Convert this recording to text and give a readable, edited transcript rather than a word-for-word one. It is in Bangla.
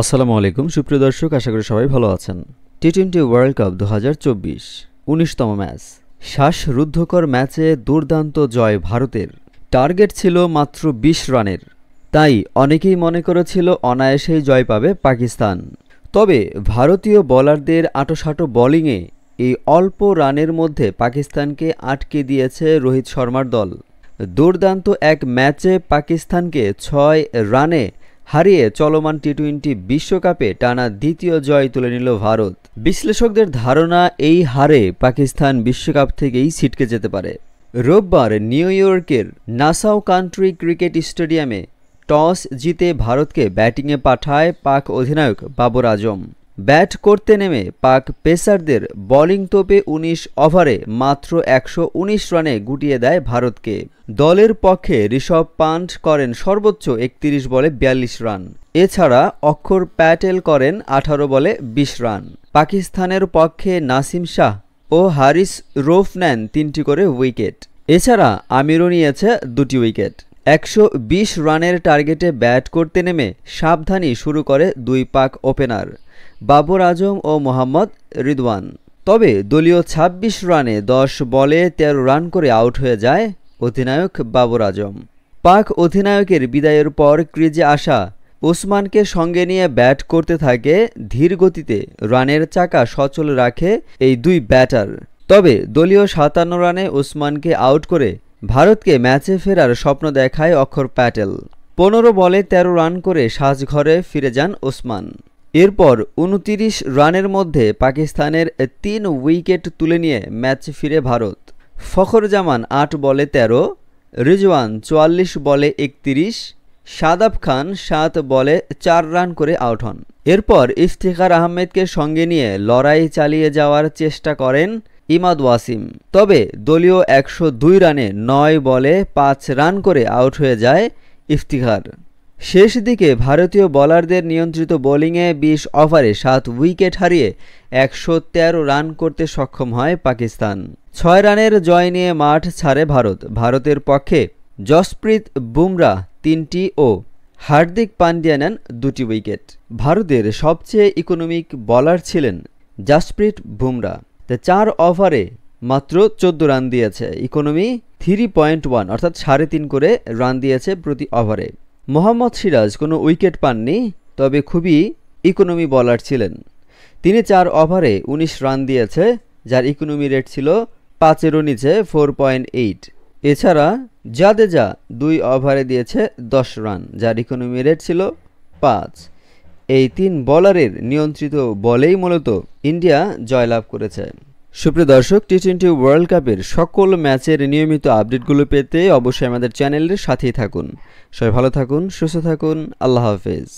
আসসালামু আলাইকুম সুপ্রিয় দর্শক, আশা করি সবাই ভালো আছেন। টি-20 ওয়ার্ল্ড কাপ 2024 19তম ম্যাচ। শ্বাসরুদ্ধকর ম্যাচে দুর্দান্ত জয় ভারতের। টার্গেট ছিল মাত্র 20 রানের, তাই অনেকেই মনে করেছিল অনায়াসেই জয় পাবে পাকিস্তান। তবে ভারতীয় বোলারদের আঁটোসাঁটো বোলিংয়ে এই অল্প রানের মধ্যে পাকিস্তানকে আটকে দিয়েছে রোহিত শর্মার দল। দুর্দান্ত এক ম্যাচে পাকিস্তানকে 6 রানে হারিয়ে চলমান টি-20 বিশ্বকাপে টানা দ্বিতীয় জয় তুলে নিল ভারত। বিশ্লেষকদের ধারণা, এই হারে পাকিস্তান বিশ্বকাপ থেকেই ছিটকে যেতে পারে। রোববার নিউ ইয়র্কের নাসাউ কান্ট্রি ক্রিকেট স্টেডিয়ামে টস জিতে ভারতকে ব্যাটিংয়ে পাঠায় পাক অধিনায়ক বাবর আজম। ব্যাট করতে নেমে পাক পেসারদের বোলিং তোপে 19 ওভারে মাত্র 119 রানে গুটিয়ে দেয় ভারতকে। দলের পক্ষে ঋষভ পান্ট করেন সর্বোচ্চ 31 বলে 42 রান। এছাড়া অক্ষর প্যাটেল করেন 18 বলে 20 রান। পাকিস্তানের পক্ষে নাসিম শাহ ও হারিস রৌফ নেন 3টি করে উইকেট। এছাড়া আমিরও নিয়েছে 2টি উইকেট। 120 রানের টার্গেটে ব্যাট করতে নেমে সাবধানী শুরু করে দুই পাক ওপেনার বাবর আজম ও মোহাম্মদ রিদওয়ান। তবে দলীয় 26 রানে 10 বলে 13 রান করে আউট হয়ে যায় অধিনায়ক বাবর আজম। পাক অধিনায়কের বিদায়ের পর ক্রিজে আসা ওসমানকে সঙ্গে নিয়ে ব্যাট করতে থাকে ধীর গতিতে। রানের চাকা সচল রাখে এই দুই ব্যাটার। তবে দলীয় 57 রানে ওসমানকে আউট করে ভারতকে ম্যাচে ফেরার স্বপ্ন দেখায় অক্ষর প্যাটেল। 15 বলে 13 রান করে সাজঘরে ফিরে যান ওসমান। এরপর 29 রানের মধ্যে পাকিস্তানের 3 উইকেট তুলে নিয়ে ম্যাচ ফিরে ভারত। ফখর জামান 8 বলে 13, রিজওয়ান 44 বলে 31, শাদাব খান 7 বলে 4 রান করে আউট হন। এরপর ইফতিখার আহমেদকে সঙ্গে নিয়ে লড়াই চালিয়ে যাওয়ার চেষ্টা করেন ইমাদ ওয়াসিম। তবে দলীয় 102 রানে 9 বলে 5 রান করে আউট হয়ে যায় ইফতিখার। শেষ দিকে ভারতীয় বোলারদের নিয়ন্ত্রিত বোলিংয়ে 20 ওভারে 7 উইকেট হারিয়ে 113 রান করতে সক্ষম হয় পাকিস্তান। 6 রানের জয় নিয়ে মাঠ ছাড়ে ভারত। ভারতের পক্ষে জসপ্রীত বুমরা 3টি ও হার্দিক পান্ডিয়া নেন 2টি উইকেট। ভারতের সবচেয়ে ইকোনমিক বোলার ছিলেন জসপ্রীত বুমরা। 4 ওভারে মাত্র 14 রান দিয়েছে। ইকোনমি 3.1 অর্থাৎ 3.5 করে রান দিয়েছে প্রতি ওভারে। মোহাম্মদ সিরাজ কোনো উইকেট পাননি, তবে খুবই ইকোনমি বোলার ছিলেন। তিনি 4 ওভারে 19 রান দিয়েছে, যার ইকোনমি রেট ছিল 5-এরও নিচে 4.8। এছাড়া জাদেজা 2 ওভারে দিয়েছে 10 রান, যার ইকোনমি রেট ছিল 5। এই 3 বোলারের নিয়ন্ত্রিত বলেই মূলত ইন্ডিয়া জয়লাভ করেছে। সুপ্রিয় দর্শক, টি-20 ওয়ার্ল্ড কাপের সকল ম্যাচের নিয়মিত আপডেটগুলো পেতে অবশ্যই আমাদের চ্যানেলের সাথেই থাকুন। সবাই ভালো থাকুন, সুস্থ থাকুন। আল্লাহ হাফেজ।